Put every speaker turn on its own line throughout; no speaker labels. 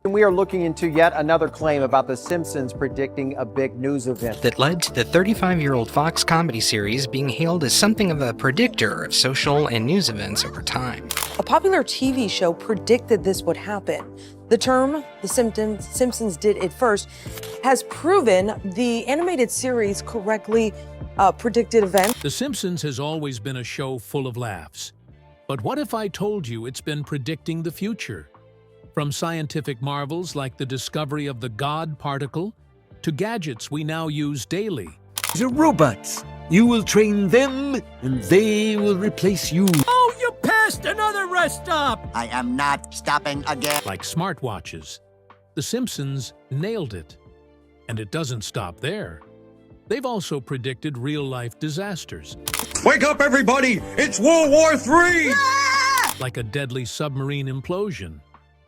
We are looking into yet another claim about The Simpsons predicting a big news event
that led to the 35-year-old Fox comedy series being hailed as something of a predictor of social and news events over time.
A popular TV show predicted this would happen. The term, The Simpsons did it first, has proven the animated series correctly predicted events.
The Simpsons has always been a show full of laughs. But what if I told you it's been predicting the future? From scientific marvels like the discovery of the God particle, to gadgets we now use daily.
They're robots. You will train them, and they will replace you.
Oh, you passed another rest stop!
I am not stopping again.
Like smartwatches. The Simpsons nailed it. And it doesn't stop there. They've also predicted real-life disasters.
Wake up, everybody! It's World War III!
Like a deadly submarine implosion.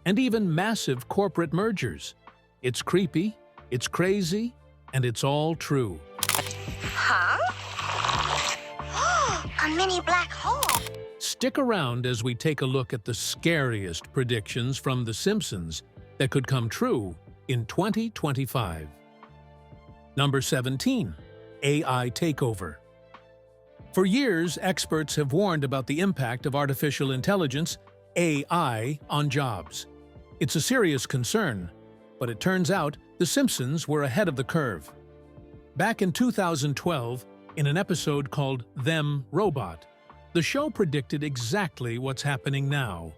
And even massive corporate mergers. It's creepy, it's crazy, and it's all true.
Huh? A mini black hole.
Stick around as we take a look at the scariest predictions from The Simpsons that could come true in 2025. Number 17, AI Takeover. For years, experts have warned about the impact of artificial intelligence, AI, on jobs. It's a serious concern, but it turns out The Simpsons were ahead of the curve. Back in 2012, in an episode called Them Robot, the show predicted exactly what's happening now.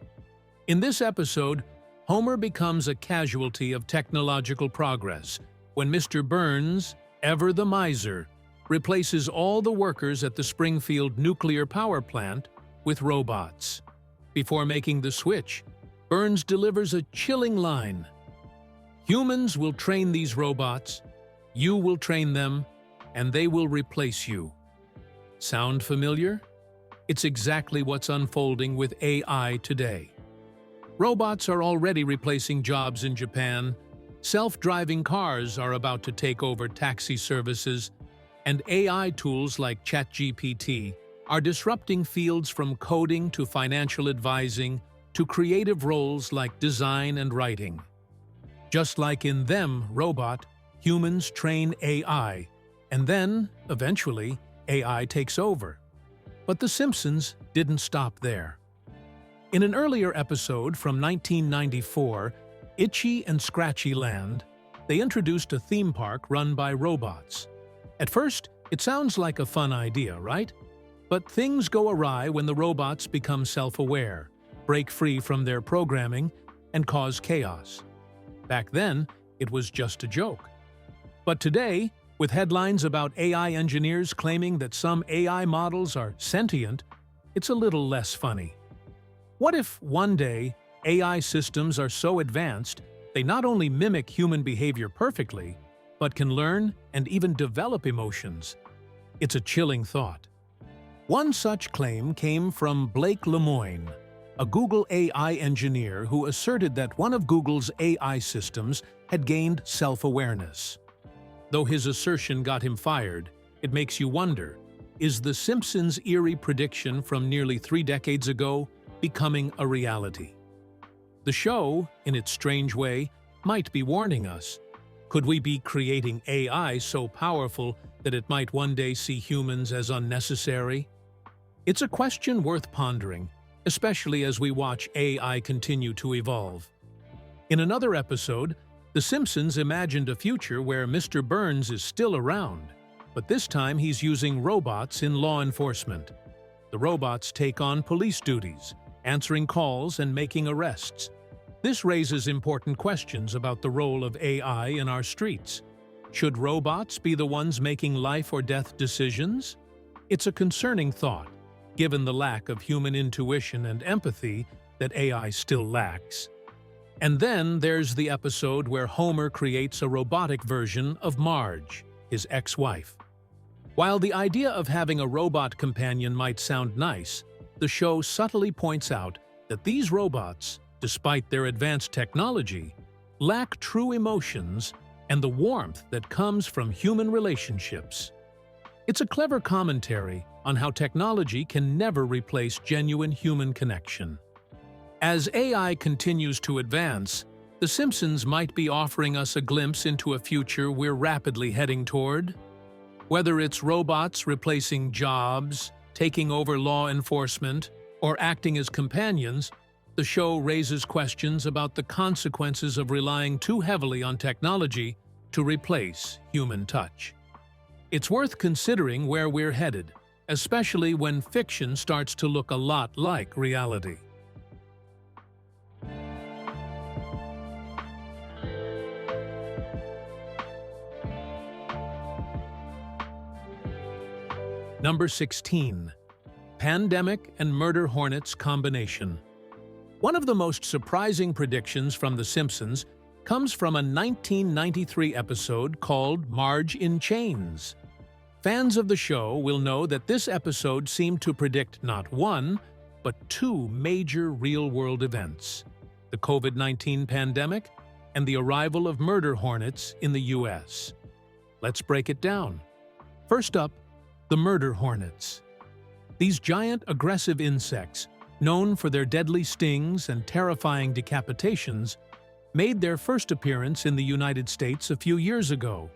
In this episode, Homer becomes a casualty of technological progress when Mr. Burns, ever the miser, replaces all the workers at the Springfield nuclear power plant with robots. Before making the switch, Burns delivers a chilling line. Humans will train these robots, you will train them, and they will replace you. Sound familiar? It's exactly what's unfolding with AI today. Robots are already replacing jobs in Japan, self-driving cars are about to take over taxi services, and AI tools like ChatGPT are disrupting fields from coding to financial advising to creative roles like design and writing. Just like in Them Robot, humans train AI, and then, eventually, AI takes over. But The Simpsons didn't stop there. In an earlier episode from 1994, Itchy and Scratchy Land, they introduced a theme park run by robots. At first, it sounds like a fun idea, right? But things go awry when the robots become self-aware, break free from their programming, and cause chaos. Back then, it was just a joke. But today, with headlines about AI engineers claiming that some AI models are sentient, it's a little less funny. What if one day AI systems are so advanced they not only mimic human behavior perfectly, but can learn and even develop emotions? It's a chilling thought. One such claim came from Blake Lemoine, a Google AI engineer who asserted that one of Google's AI systems had gained self-awareness. Though his assertion got him fired, it makes you wonder, is The Simpsons' eerie prediction from nearly 3 decades ago becoming a reality? The show, in its strange way, might be warning us. Could we be creating AI so powerful that it might one day see humans as unnecessary? It's a question worth pondering, especially as we watch AI continue to evolve. In another episode, The Simpsons imagined a future where Mr. Burns is still around, but this time he's using robots in law enforcement. The robots take on police duties, answering calls and making arrests. This raises important questions about the role of AI in our streets. Should robots be the ones making life or death decisions? It's a concerning thought, given the lack of human intuition and empathy that AI still lacks. And then there's the episode where Homer creates a robotic version of Marge, his ex-wife. While the idea of having a robot companion might sound nice, the show subtly points out that these robots, despite their advanced technology, lack true emotions and the warmth that comes from human relationships. It's a clever commentary on how technology can never replace genuine human connection. As AI continues to advance, The Simpsons might be offering us a glimpse into a future we're rapidly heading toward. Whether it's robots replacing jobs, taking over law enforcement, or acting as companions, the show raises questions about the consequences of relying too heavily on technology to replace human touch. It's worth considering where we're headed, especially when fiction starts to look a lot like reality. Number 16. Pandemic and Murder Hornets Combination. One of the most surprising predictions from The Simpsons comes from a 1993 episode called Marge in Chains. Fans of the show will know that this episode seemed to predict not one, but two major real-world events: the COVID-19 pandemic and the arrival of murder hornets in the U.S. Let's break it down. First up, the murder hornets. These giant aggressive insects, known for their deadly stings and terrifying decapitations, made their first appearance in the United States a few years ago.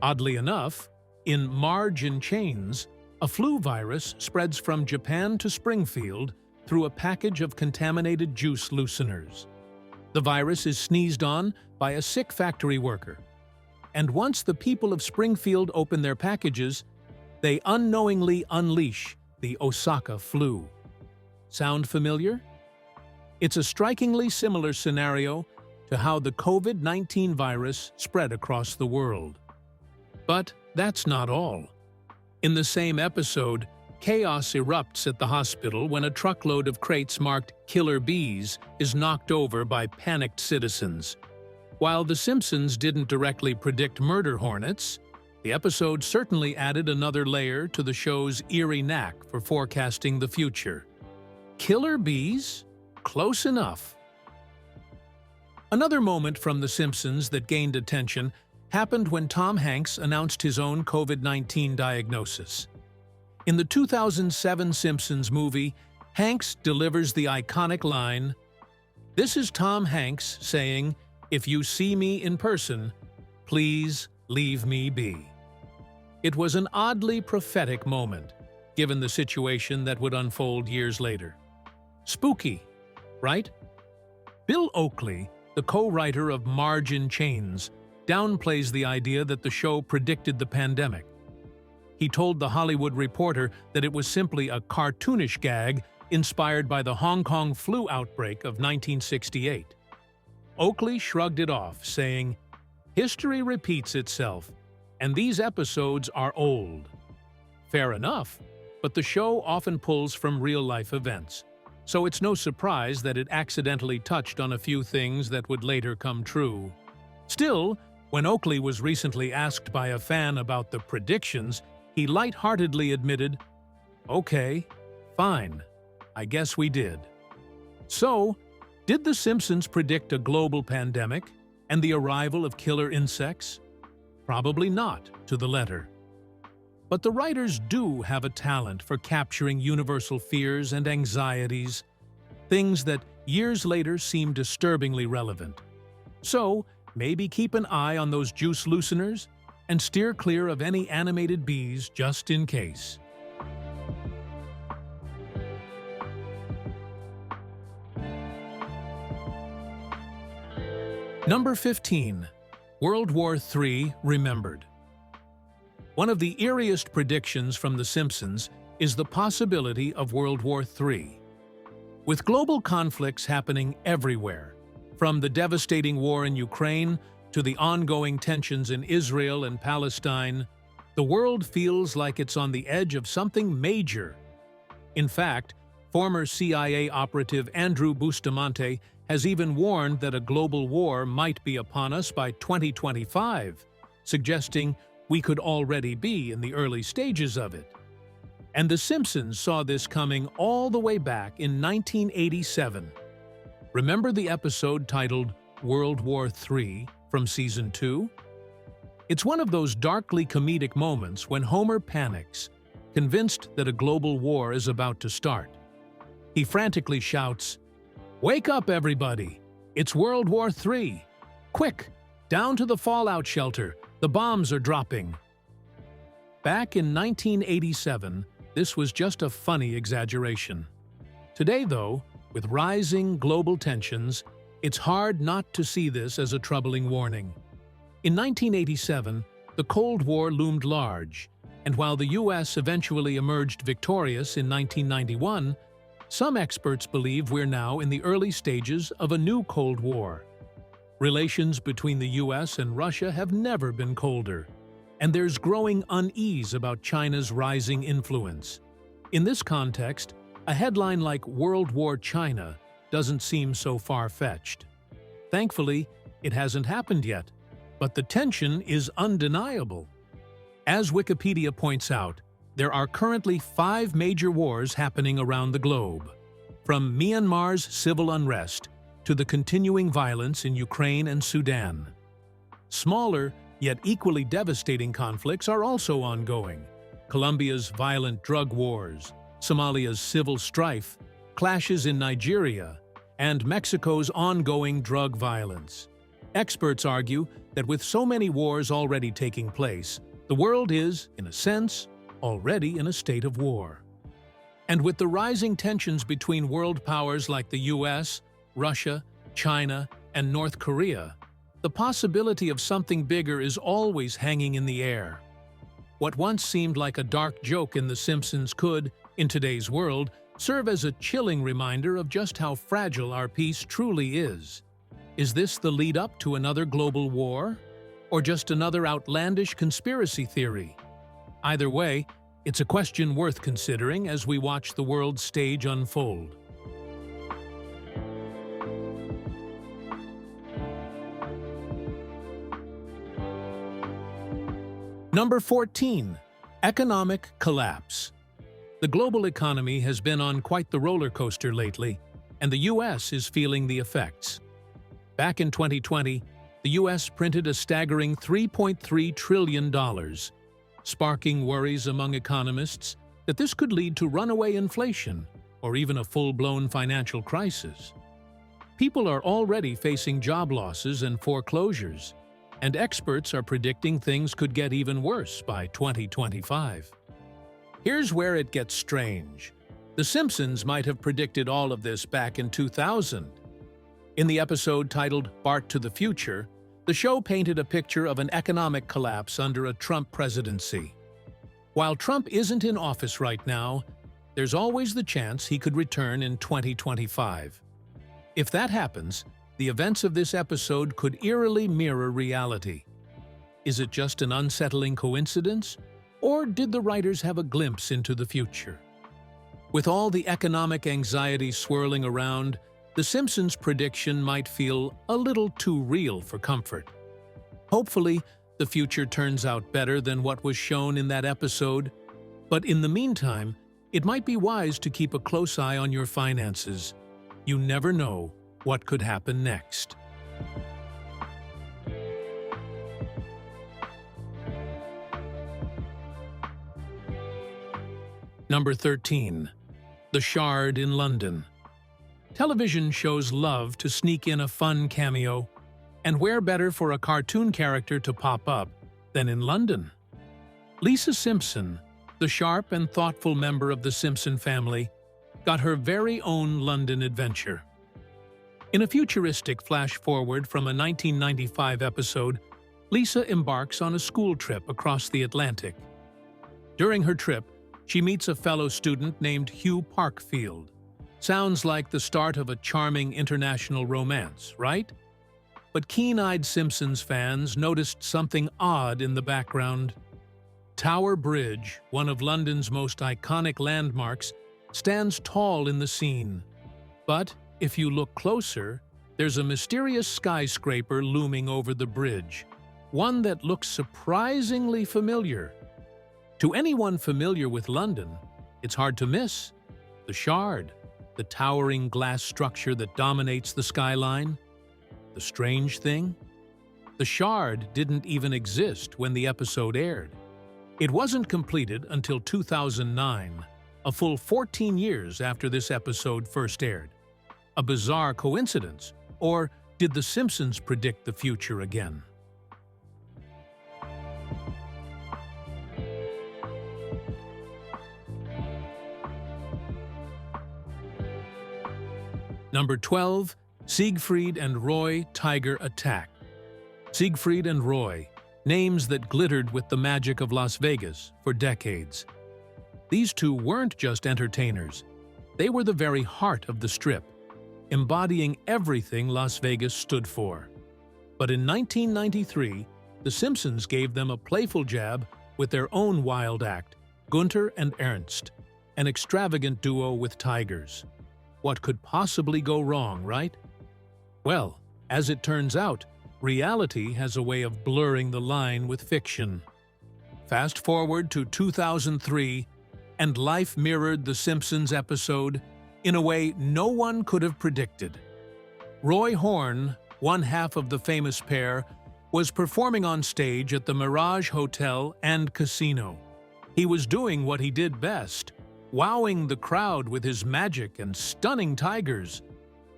Oddly enough, in Marge in Chains, a flu virus spreads from Japan to Springfield through a package of contaminated juice looseners. The virus is sneezed on by a sick factory worker, and once the people of Springfield open their packages, they unknowingly unleash the Osaka flu. Sound familiar? It's a strikingly similar scenario to how the COVID-19 virus spread across the world. But that's not all. In the same episode, chaos erupts at the hospital when a truckload of crates marked "Killer Bees" is knocked over by panicked citizens. While The Simpsons didn't directly predict murder hornets, the episode certainly added another layer to the show's eerie knack for forecasting the future. Killer bees? Close enough. Another moment from The Simpsons that gained attention happened when Tom Hanks announced his own COVID-19 diagnosis. In the 2007 Simpsons movie, Hanks delivers the iconic line, "This is Tom Hanks saying, 'If you see me in person, please leave me be.'" It was an oddly prophetic moment, given the situation that would unfold years later. Spooky, right? Bill Oakley, the co-writer of Marge in Chains, downplays the idea that the show predicted the pandemic. He told The Hollywood Reporter that it was simply a cartoonish gag inspired by the Hong Kong flu outbreak of 1968. Oakley shrugged it off, saying, "History repeats itself, and these episodes are old." Fair enough, but the show often pulls from real-life events, so it's no surprise that it accidentally touched on a few things that would later come true. Still, when Oakley was recently asked by a fan about the predictions, he lightheartedly admitted, "Okay, fine, I guess we did." So, did The Simpsons predict a global pandemic and the arrival of killer insects? Probably not, to the letter. But the writers do have a talent for capturing universal fears and anxieties, things that years later seem disturbingly relevant. So, maybe keep an eye on those juice looseners and steer clear of any animated bees just in case. Number 15. World War III Remembered. One of the eeriest predictions from The Simpsons is the possibility of World War III. With global conflicts happening everywhere, from the devastating war in Ukraine to the ongoing tensions in Israel and Palestine, the world feels like it's on the edge of something major. In fact, former CIA operative Andrew Bustamante has even warned that a global war might be upon us by 2025, suggesting we could already be in the early stages of it. And The Simpsons saw this coming all the way back in 1987. Remember the episode titled World War III from Season 2? It's one of those darkly comedic moments when Homer panics, convinced that a global war is about to start. He frantically shouts, "Wake up, everybody! It's World War III. Quick, down to the fallout shelter. The bombs are dropping. Back in 1987, this was just a funny exaggeration. Today, though, with rising global tensions, it's hard not to see this as a troubling warning. In 1987, the Cold War loomed large, and while the U.S. eventually emerged victorious in 1991, some experts believe we're now in the early stages of a new Cold War. Relations between the U.S. and Russia have never been colder, and there's growing unease about China's rising influence. In this context, a headline like World War China doesn't seem so far-fetched. Thankfully, it hasn't happened yet, but the tension is undeniable. As Wikipedia points out, there are currently 5 major wars happening around the globe. From Myanmar's civil unrest to the continuing violence in Ukraine and Sudan. Smaller, yet equally devastating conflicts are also ongoing. Colombia's violent drug wars, Somalia's civil strife, clashes in Nigeria, and Mexico's ongoing drug violence. Experts argue that with so many wars already taking place, the world is, in a sense, already in a state of war. And with the rising tensions between world powers like the US, Russia, China, and North Korea, the possibility of something bigger is always hanging in the air. What once seemed like a dark joke in The Simpsons could, in today's world, serve as a chilling reminder of just how fragile our peace truly is. Is this the lead-up to another global war? Or just another outlandish conspiracy theory? Either way, it's a question worth considering as we watch the world stage unfold. Number 14. Economic collapse. The global economy has been on quite the roller coaster lately, and the U.S. is feeling the effects. Back in 2020, the U.S. printed a staggering $3.3 trillion, sparking worries among economists that this could lead to runaway inflation or even a full-blown financial crisis. People are already facing job losses and foreclosures, and experts are predicting things could get even worse by 2025. Here's where it gets strange. The Simpsons might have predicted all of this back in 2000. In the episode titled Bart to the Future, the show painted a picture of an economic collapse under a Trump presidency. While Trump isn't in office right now, there's always the chance he could return in 2025. If that happens, the events of this episode could eerily mirror reality. Is it just an unsettling coincidence, or did the writers have a glimpse into the future? With all the economic anxiety swirling around, The Simpsons' prediction might feel a little too real for comfort. Hopefully, the future turns out better than what was shown in that episode, but in the meantime, it might be wise to keep a close eye on your finances. You never know what could happen next. Number 13. The Shard in London. Television shows love to sneak in a fun cameo, and where better for a cartoon character to pop up than in London? Lisa Simpson, the sharp and thoughtful member of the Simpson family, got her very own London adventure. In a futuristic flash-forward from a 1995 episode, Lisa embarks on a school trip across the Atlantic. During her trip, she meets a fellow student named Hugh Parkfield. Sounds like the start of a charming international romance, right? But keen-eyed Simpsons fans noticed something odd in the background. Tower Bridge, one of London's most iconic landmarks, stands tall in the scene. But if you look closer, there's a mysterious skyscraper looming over the bridge, one that looks surprisingly familiar. To anyone familiar with London, it's hard to miss the Shard, the towering glass structure that dominates the skyline. The strange thing? The Shard didn't even exist when the episode aired. It wasn't completed until 2009, a full 14 years after this episode first aired. A bizarre coincidence, or Did The Simpsons predict the future again? Number 12. Sigfried and Roy Tiger Attack. Sigfried and Roy, names that glittered with the magic of Las Vegas for decades. These two weren't just entertainers. They were the very heart of the strip, embodying everything Las Vegas stood for. But in 1993, The Simpsons gave them a playful jab with their own wild act, Gunter and Ernst, an extravagant duo with tigers. What could possibly go wrong, right? Well, as it turns out, reality has a way of blurring the line with fiction. Fast forward to 2003, and life mirrored The Simpsons episode in a way no one could have predicted. Roy Horn, one half of the famous pair, was performing on stage at the Mirage Hotel and Casino. He was doing what he did best, wowing the crowd with his magic and stunning tigers.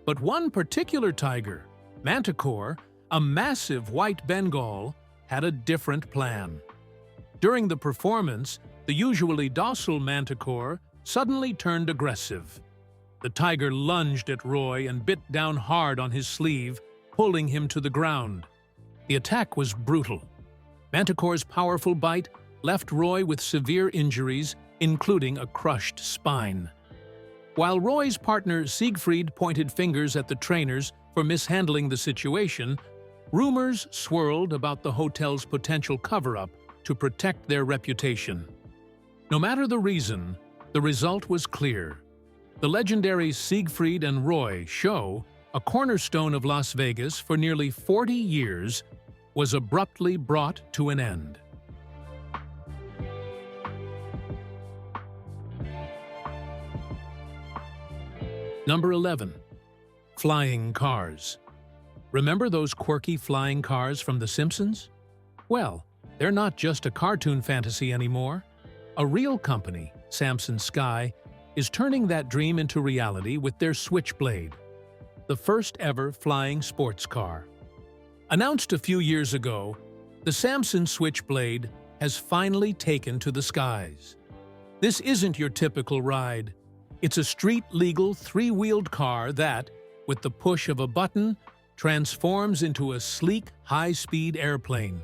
But one particular tiger, Manticore, a massive white Bengal, had a different plan. During the performance, the usually docile Manticore suddenly turned aggressive. The tiger lunged at Roy and bit down hard on his sleeve, pulling him to the ground. The attack was brutal. Manticore's powerful bite left Roy with severe injuries, including a crushed spine. While Roy's partner Siegfried pointed fingers at the trainers for mishandling the situation, rumors swirled about the hotel's potential cover-up to protect their reputation. No matter the reason, the result was clear. The legendary Sigfried and Roy show, a cornerstone of Las Vegas for nearly 40 years, was abruptly brought to an end. Number 11. Flying cars. Remember those quirky flying cars from The Simpsons? Well, they're not just a cartoon fantasy anymore. A real company, Samson Sky, is turning that dream into reality with their Switchblade, the first ever flying sports car. Announced a few years ago, the Samson Switchblade has finally taken to the skies. This isn't your typical ride. It's a street-legal three-wheeled car that, with the push of a button, transforms into a sleek, high-speed airplane.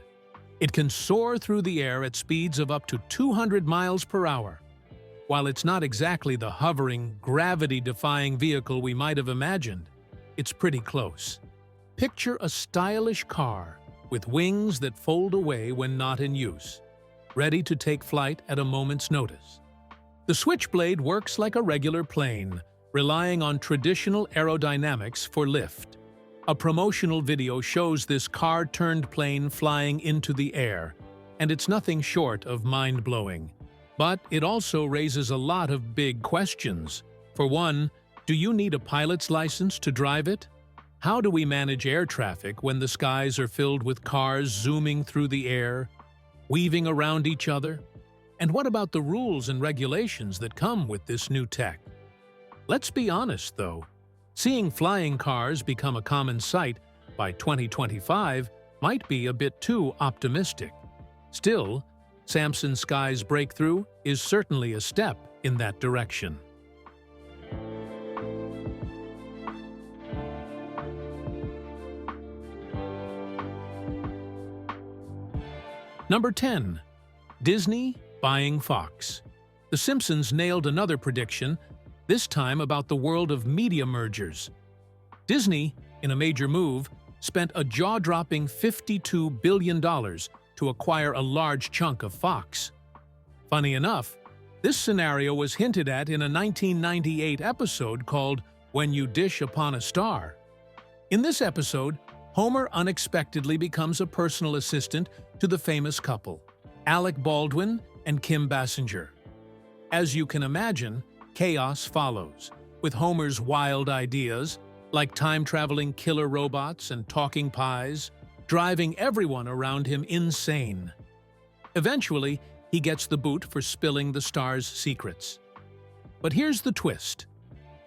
It can soar through the air at speeds of up to 200 miles per hour. While it's not exactly the hovering, gravity-defying vehicle we might have imagined, it's pretty close. Picture a stylish car with wings that fold away when not in use, ready to take flight at a moment's notice. The Switchblade works like a regular plane, relying on traditional aerodynamics for lift. A promotional video shows this car-turned plane flying into the air, and it's nothing short of mind-blowing. But it also raises a lot of big questions. For one, do you need a pilot's license to drive it? How do we manage air traffic when the skies are filled with cars zooming through the air, weaving around each other? And what about the rules and regulations that come with this new tech? Let's be honest, though. Seeing flying cars become a common sight by 2025 might be a bit too optimistic. Still, Samson Sky's breakthrough is certainly a step in that direction. Number 10. Disney buying Fox. The Simpsons nailed another prediction, this time about the world of media mergers. Disney, in a major move, spent a jaw-dropping $52 billion to acquire a large chunk of Fox. Funny enough, this scenario was hinted at in a 1998 episode called When You Dish Upon a Star. In this episode, Homer unexpectedly becomes a personal assistant to the famous couple, Alec Baldwin and Kim Basinger. As you can imagine, chaos follows, with Homer's wild ideas, like time-traveling killer robots and talking pies, driving everyone around him insane. Eventually, he gets the boot for spilling the star's secrets. But here's the twist.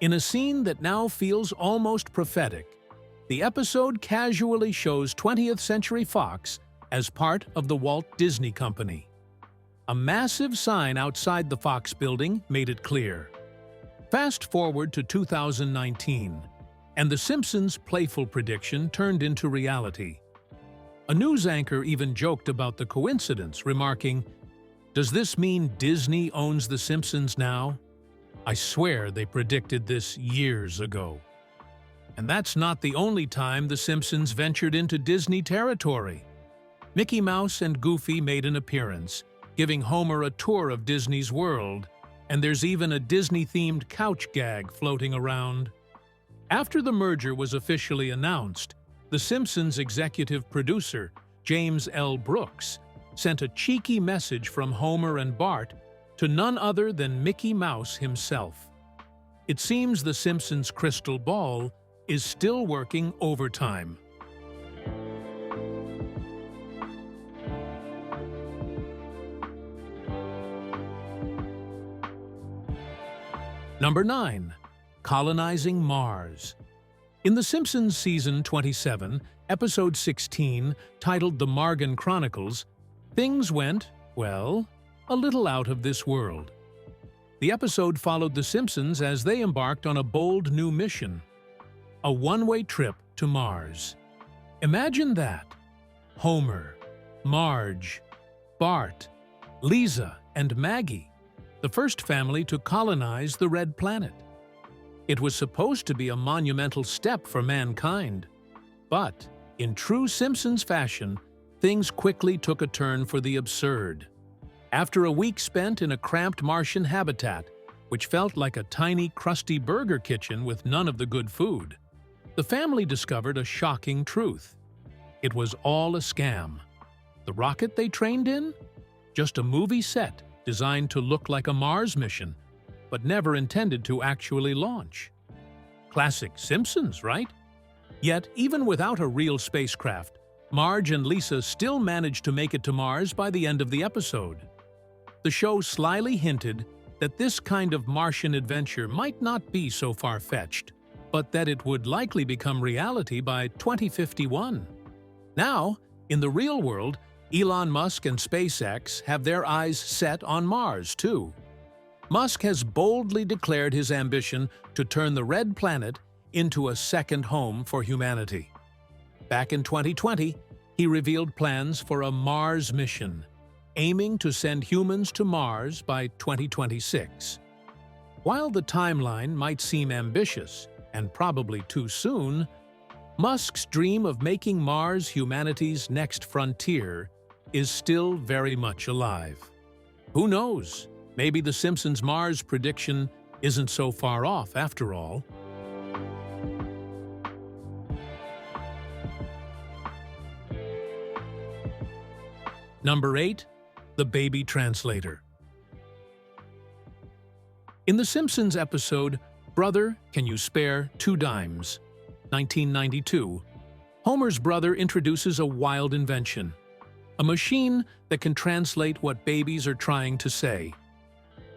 In a scene that now feels almost prophetic, the episode casually shows 20th Century Fox as part of the Walt Disney Company. A massive sign outside the Fox building made it clear. Fast forward to 2019, and The Simpsons' playful prediction turned into reality. A news anchor even joked about the coincidence, remarking, "Does this mean Disney owns The Simpsons now? I swear they predicted this years ago." And that's not the only time The Simpsons ventured into Disney territory. Mickey Mouse and Goofy made an appearance, giving Homer a tour of Disney's world, and there's even a Disney-themed couch gag floating around. After the merger was officially announced, The Simpsons executive producer, James L. Brooks, sent a cheeky message from Homer and Bart to none other than Mickey Mouse himself. It seems The Simpsons' crystal ball is still working overtime. Number 9. Colonizing Mars. In The Simpsons Season 27, Episode 16, titled The Margan Chronicles, things went, well, a little out of this world. The episode followed The Simpsons as they embarked on a bold new mission, a one-way trip to Mars. Imagine that. Homer, Marge, Bart, Lisa, and Maggie, the first family to colonize the Red Planet. It was supposed to be a monumental step for mankind. But, in true Simpsons fashion, things quickly took a turn for the absurd. After a week spent in a cramped Martian habitat, which felt like a tiny, crusty burger kitchen with none of the good food, the family discovered a shocking truth. It was all a scam. The rocket they trained in? Just a movie set designed to look like a Mars mission, but never intended to actually launch. Classic Simpsons, right? Yet, even without a real spacecraft, Marge and Lisa still managed to make it to Mars by the end of the episode. The show slyly hinted that this kind of Martian adventure might not be so far-fetched, but that it would likely become reality by 2051. Now, in the real world, Elon Musk and SpaceX have their eyes set on Mars, too. Musk has boldly declared his ambition to turn the Red Planet into a second home for humanity. Back in 2020, he revealed plans for a Mars mission, aiming to send humans to Mars by 2026. While the timeline might seem ambitious, and probably too soon, Musk's dream of making Mars humanity's next frontier is still very much alive. Who knows? Maybe the Simpsons' Mars prediction isn't so far off after all. Number 8. The Baby Translator. In The Simpsons episode, Brother, Can You Spare 2 Dimes? 1992, Homer's brother introduces a wild invention, a machine that can translate what babies are trying to say.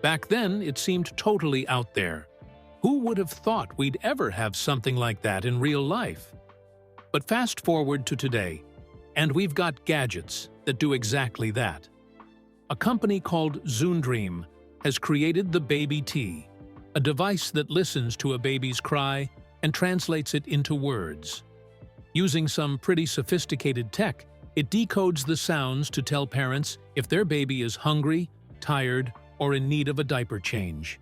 Back then, it seemed totally out there. Who would have thought we'd ever have something like that in real life? But fast forward to today, and we've got gadgets that do exactly that. A company called Zoondream has created the Baby T, a device that listens to a baby's cry and translates it into words. Using some pretty sophisticated tech, it decodes the sounds to tell parents if their baby is hungry, tired, or in need of a diaper change.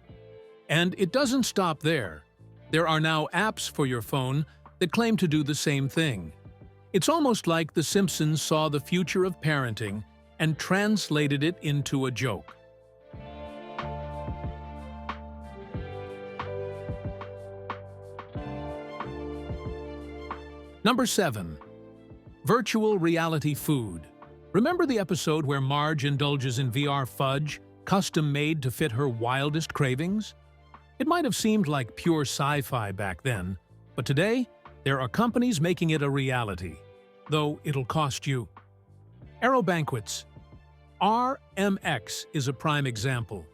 And it doesn't stop there. There are now apps for your phone that claim to do the same thing. It's almost like The Simpsons saw the future of parenting and translated it into a joke. Number 7. Virtual reality food. Remember the episode where Marge indulges in VR fudge, custom-made to fit her wildest cravings? It might have seemed like pure sci-fi back then, but today, there are companies making it a reality, though it'll cost you. Aero Banquets. RMX is a prime example.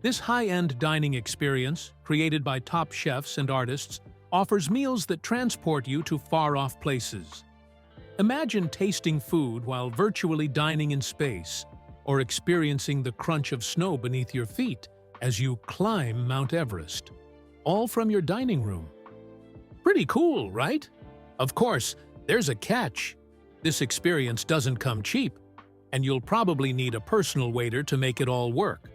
This high-end dining experience, created by top chefs and artists, offers meals that transport you to far-off places. Imagine tasting food while virtually dining in space, or experiencing the crunch of snow beneath your feet as you climb Mount Everest, all from your dining room. Pretty cool, right? Of course, there's a catch. This experience doesn't come cheap, and you'll probably need a personal waiter to make it all work.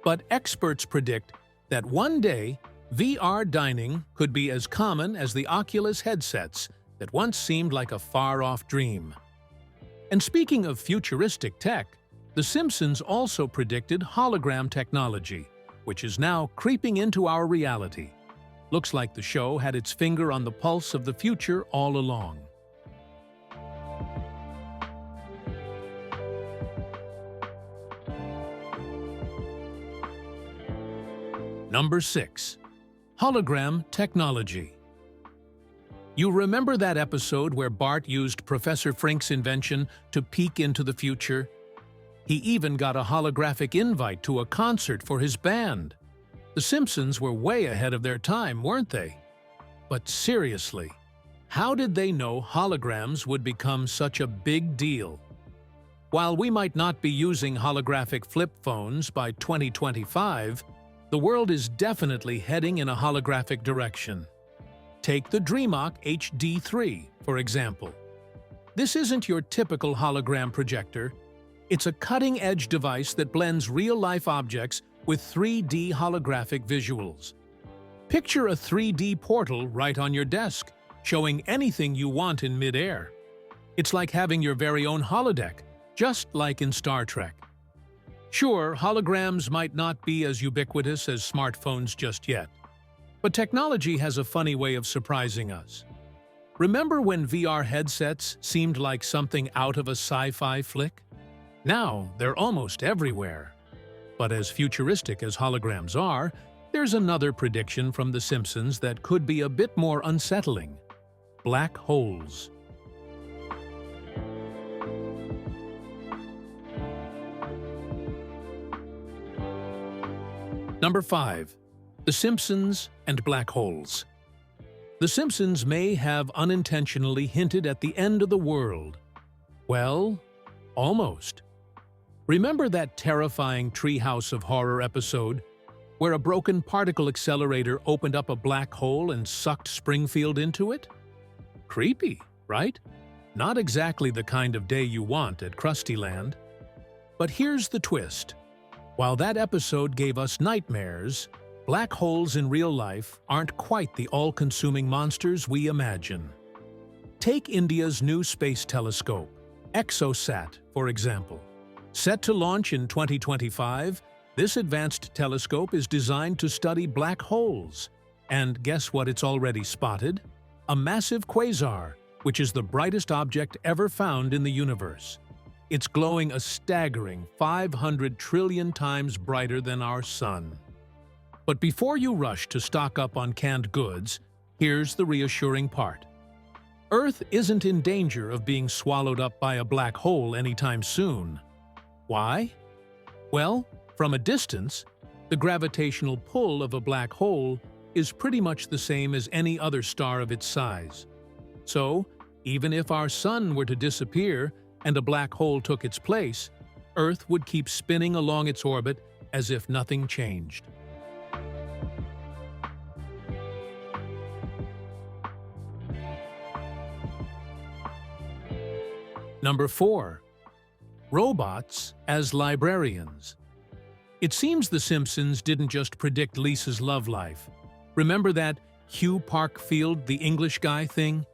But experts predict that one day, VR dining could be as common as the Oculus headsets that once seemed like a far-off dream. And speaking of futuristic tech, The Simpsons also predicted hologram technology, which is now creeping into our reality. Looks like the show had its finger on the pulse of the future all along. Number 6. Hologram Technology. You remember that episode where Bart used Professor Frink's invention to peek into the future? He even got a holographic invite to a concert for his band. The Simpsons were way ahead of their time, weren't they? But seriously, how did they know holograms would become such a big deal? While we might not be using holographic flip phones by 2025, the world is definitely heading in a holographic direction. Take the DreamHawk HD3, for example. This isn't your typical hologram projector. It's a cutting-edge device that blends real-life objects with 3D holographic visuals. Picture a 3D portal right on your desk, showing anything you want in mid-air. It's like having your very own holodeck, just like in Star Trek. Sure, holograms might not be as ubiquitous as smartphones just yet, but technology has a funny way of surprising us. Remember when VR headsets seemed like something out of a sci-fi flick? Now they're almost everywhere. But as futuristic as holograms are, there's another prediction from The Simpsons that could be a bit more unsettling: black holes. Number 5. The Simpsons and black holes. The Simpsons may have unintentionally hinted at the end of the world. Well, almost. Remember that terrifying Treehouse of Horror episode where a broken particle accelerator opened up a black hole and sucked Springfield into it? Creepy, right? Not exactly the kind of day you want at Krusty Land. But here's the twist. While that episode gave us nightmares, black holes in real life aren't quite the all-consuming monsters we imagine. Take India's new space telescope, ExoSat, for example. Set to launch in 2025, this advanced telescope is designed to study black holes. And guess what it's already spotted? A massive quasar, which is the brightest object ever found in the universe. It's glowing a staggering 500 trillion times brighter than our sun. But before you rush to stock up on canned goods, here's the reassuring part. Earth isn't in danger of being swallowed up by a black hole anytime soon. Why? Well, from a distance, the gravitational pull of a black hole is pretty much the same as any other star of its size. So, even if our sun were to disappear and a black hole took its place, Earth would keep spinning along its orbit as if nothing changed. Number 4. Robots as librarians. It seems The Simpsons didn't just predict Lisa's love life. Remember that Hugh Parkfield, the English guy thing?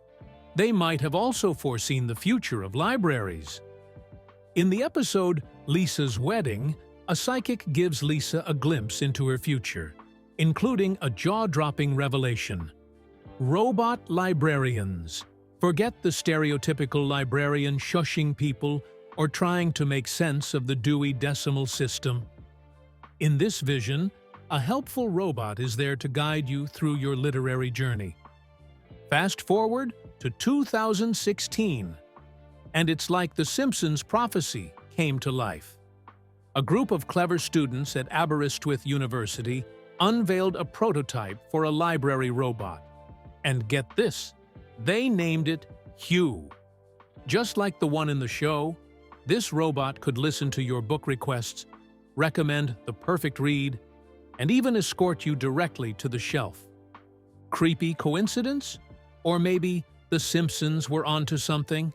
They might have also foreseen the future of libraries. In the episode Lisa's Wedding, a psychic gives Lisa a glimpse into her future, including a jaw-dropping revelation. Robot librarians. Forget the stereotypical librarian shushing people or trying to make sense of the Dewey Decimal System. In this vision, a helpful robot is there to guide you through your literary journey. Fast forward to 2016, and it's like The Simpsons' prophecy came to life. A group of clever students at Aberystwyth University unveiled a prototype for a library robot, And get this, they named it Hugh. Just like the one in the show, this robot could listen to your book requests, recommend the perfect read, and even escort you directly to the shelf. Creepy coincidence? Or maybe the Simpsons were onto something?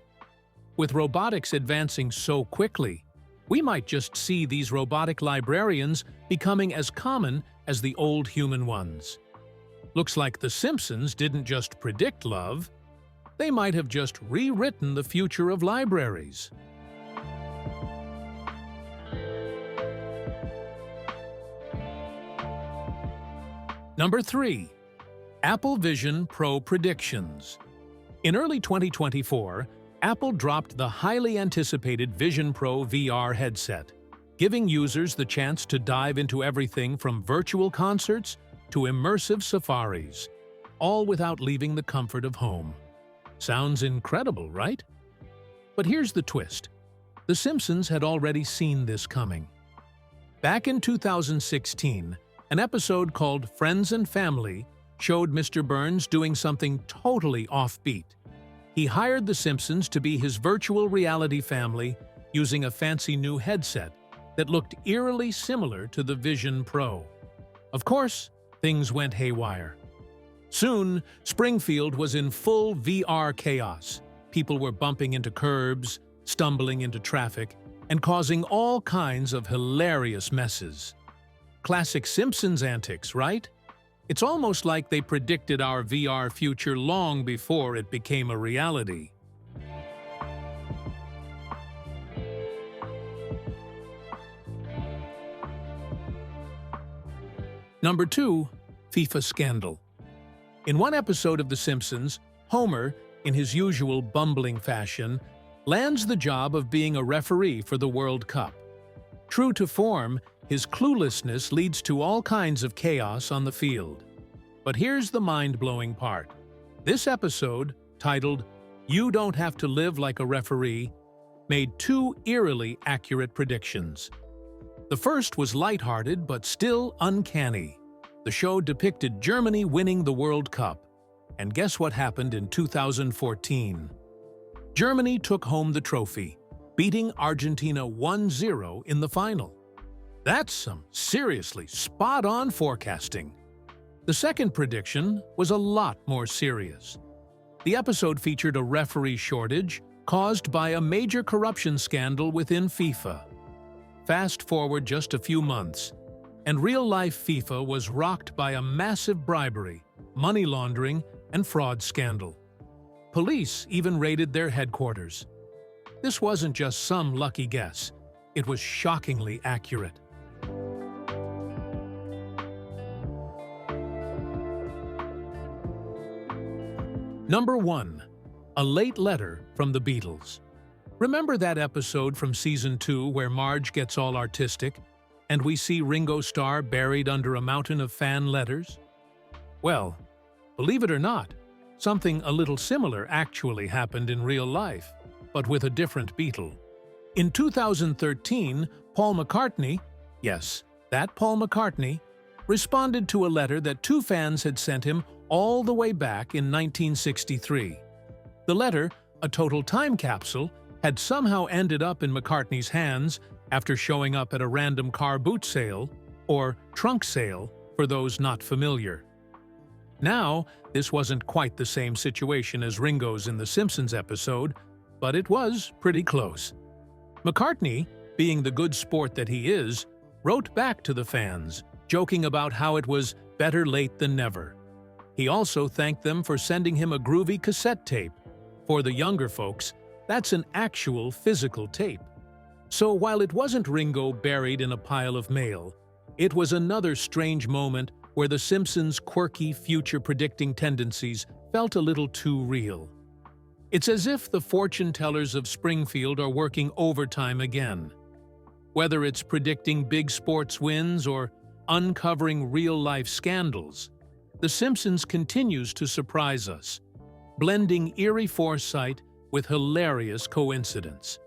With robotics advancing so quickly, we might just see these robotic librarians becoming as common as the old human ones. Looks like the Simpsons didn't just predict love, they might have just rewritten the future of libraries. Number 3. Apple Vision Pro Predictions. In early 2024, Apple dropped the highly anticipated Vision Pro VR headset, giving users the chance to dive into everything from virtual concerts to immersive safaris, all without leaving the comfort of home. Sounds incredible, right? But here's the twist. The Simpsons had already seen this coming. Back in 2016, an episode called Friends and Family showed Mr. Burns doing something totally offbeat. He hired the Simpsons to be his virtual reality family using a fancy new headset that looked eerily similar to the Vision Pro. Of course, things went haywire. Soon, Springfield was in full VR chaos. People were bumping into curbs, stumbling into traffic, and causing all kinds of hilarious messes. Classic Simpsons antics, right? It's almost like they predicted our VR future long before it became a reality. Number 2. FIFA Scandal. In one episode of The Simpsons, Homer, in his usual bumbling fashion, lands the job of being a referee for the World Cup. True to form, his cluelessness leads to all kinds of chaos on the field. But here's the mind-blowing part. This episode, titled "You Don't Have to Live Like a Referee," made 2 eerily accurate predictions. The first was lighthearted but still uncanny. The show depicted Germany winning the World Cup. And guess what happened in 2014? Germany took home the trophy, beating Argentina 1-0 in the final. That's some seriously spot-on forecasting. The second prediction was a lot more serious. The episode featured a referee shortage caused by a major corruption scandal within FIFA. Fast forward just a few months, and real-life FIFA was rocked by a massive bribery, money laundering, and fraud scandal. Police even raided their headquarters. This wasn't just some lucky guess. It was shockingly accurate. Number 1. A Late Letter from the Beatles. Remember that episode from Season 2 where Marge gets all artistic, and we see Ringo Starr buried under a mountain of fan letters? Well, believe it or not, something a little similar actually happened in real life, but with a different Beatle. In 2013, Paul McCartney, yes, that Paul McCartney, responded to a letter that 2 fans had sent him all the way back in 1963. The letter, a total time capsule, had somehow ended up in McCartney's hands after showing up at a random car boot sale, or trunk sale for those not familiar. Now, this wasn't quite the same situation as Ringo's in the Simpsons episode, but it was pretty close. McCartney, being the good sport that he is, wrote back to the fans, joking about how it was better late than never. He also thanked them for sending him a groovy cassette tape. For the younger folks, that's an actual physical tape. So while it wasn't Ringo buried in a pile of mail, it was another strange moment where the Simpsons' quirky future-predicting tendencies felt a little too real. It's as if the fortune-tellers of Springfield are working overtime again. Whether it's predicting big sports wins or uncovering real-life scandals, The Simpsons continues to surprise us, blending eerie foresight with hilarious coincidence.